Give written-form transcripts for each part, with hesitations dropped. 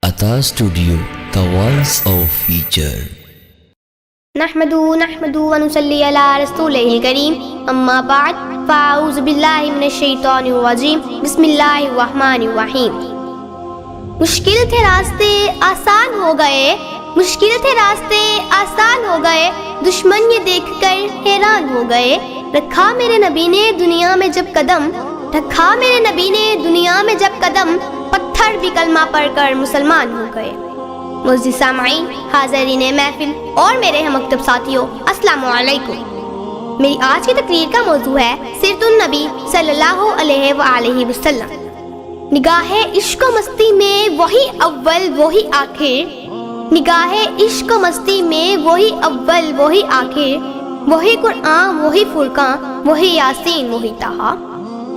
عطا studio the voice of future. نحمدو ونصلی علی رسولہ الکریم اما بعد فاعوذ باللہ من الشیطان الرجیم بسم اللہ الرحمن الرحیم۔ مشکل تھے راستے آسان ہو گئے، مشکل تھے راستے آسان ہو گئے، دشمن یہ دیکھ کر حیران ہو گئے۔ رکھا میرے نبی نے دنیا میں جب قدم، رکھا میرے نبی نے دنیا میں جب قدم، پتھر بھی کلمہ پڑھ کر مسلمان ہو گئے۔ معزز سامعین، حاضرین محفل اور میرے ہم مکتب ساتھیوں، السلام علیکم۔ میری آج کی تقریر کا موضوع ہے سیرت النبی صلی اللہ علیہ وآلہ وسلم۔ نگاہ عشق و مستی میں وہی اول وہی آخر، نگاہ عشق و مستی میں وہی اول وہی آخر، وہی قرآن وہی فرقان وہی یاسین وہی طہا۔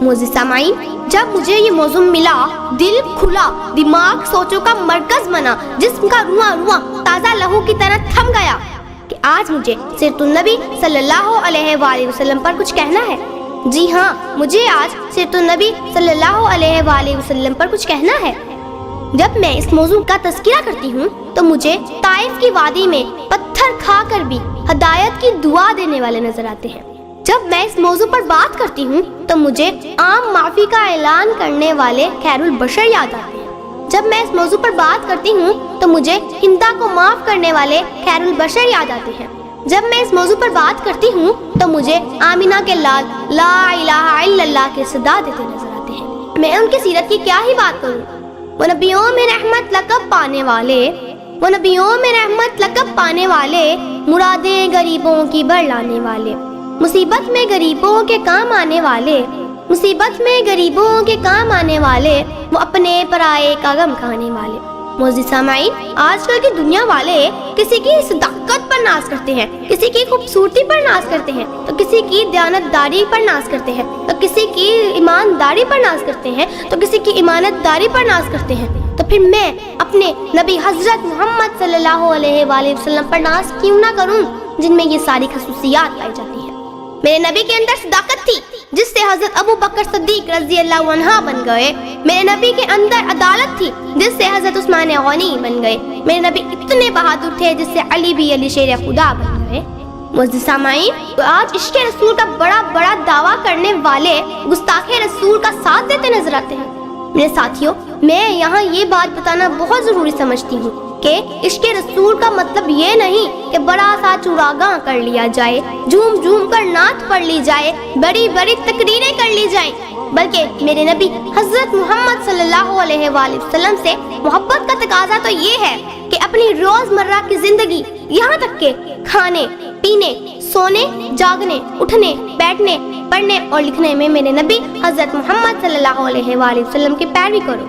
معزز سامعین، جب مجھے یہ موضوع ملا، دل کھلا، دماغ سوچوں کا مرکز بنا، جسم کا رواں رواں تازہ لہو کی طرح تھم گیا کہ آج مجھے سیرت النبی صلی اللہ علیہ وآلہ وسلم پر کچھ کہنا ہے۔ جی ہاں، مجھے آج سیرت النبی صلی اللہ علیہ وآلہ وسلم پر کچھ کہنا ہے۔ جب میں اس موضوع کا تذکرہ کرتی ہوں تو مجھے طائف کی وادی میں پتھر کھا کر بھی ہدایت کی دعا دینے والے نظر آتے ہیں۔ جب میں اس موضوع پر بات کرتی ہوں تو مجھے عام معافی کا اعلان کرنے والے خیر البشر یاد آتے ہیں۔ جب میں اس موضوع پر بات کرتی ہوں تو مجھے ہندا کو معاف کرنے والے خیر البشر یاد آتے ہیں۔ جب میں اس موضوع پر بات کرتی ہوں تو مجھے آمینہ کے لال لا الہ الا اللہ کے صدا دیتے نظر آتے ہیں۔ میں ان کی سیرت کی کیا ہی بات کروں۔ وہ نبیوں میں رحمت لقب پانے والے، وہ نبیوں میں رحمت لقب پانے والے، مرادیں غریبوں کی بھر لانے والے، مصیبت میں غریبوں کے کام آنے والے، مصیبت میں غریبوں کے کام آنے والے، وہ اپنے پرائے کا غم کھانے والے۔ معزز سامعین، آج کل کی دنیا والے کسی کی صداقت پر ناز کرتے ہیں، کسی کی خوبصورتی پر ناز کرتے ہیں، تو کسی کی دیانت داری پر ناز کرتے ہیں، تو کسی کی ایمانداری پر ناز کرتے ہیں، تو کسی کی ایمانت داری پر ناز کرتے ہیں۔ تو پھر میں اپنے نبی حضرت محمد صلی اللہ علیہ وآلہ وسلم پر ناز کیوں نہ کروں جن میں یہ ساری خصوصیات پائی جاتی ہیں۔ میرے نبی کے اندر صداقت تھی جس سے حضرت ابو بکر صدیق رضی اللہ عنہ بن گئے۔ میرے نبی کے اندر عدالت تھی جس سے حضرت عثمان غنی بن گئے۔ میرے نبی اتنے بہادر تھے جس سے علی بھی علی شیر خدا بن گئے۔ معزز سامعین، تو آج عشق رسول کا بڑا دعویٰ کرنے والے گستاخ رسول کا ساتھ دیتے نظر آتے ہیں۔ میرے ساتھیوں، میں یہاں یہ بات بتانا بہت ضروری سمجھتی ہوں کہ عشق رسول کا مطلب یہ نہیں کہ بڑا سا چراغاں کر لیا جائے، جھوم جھوم کر نعت پڑھ لی جائے، بڑی بڑی تقریریں کر لی جائیں، بلکہ میرے نبی حضرت محمد صلی اللہ علیہ وآلہ وسلم سے محبت کا تقاضا تو یہ ہے کہ اپنی روزمرہ کی زندگی، یہاں تک کہ کھانے پینے، سونے، جاگنے، اٹھنے، بیٹھنے، پڑھنے اور لکھنے میں میرے نبی حضرت محمد صلی اللہ علیہ وآلہ وسلم کی پیروی کرو۔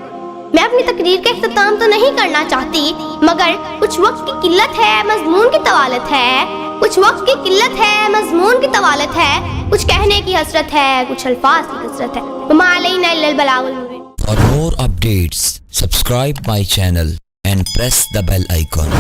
میں اپنی تقریر کا اختتام تو نہیں کرنا چاہتی، مگر کچھ وقت کی قلت ہے، مضمون کی طوالت ہے، کچھ وقت کی قلت ہے، مضمون کی طوالت ہے، کچھ کہنے کی حسرت ہے، کچھ الفاظ کی کثرت ہے۔ وما علینا الا البلاغ المبین۔ For more updates, subscribe my channel and press the bell icon.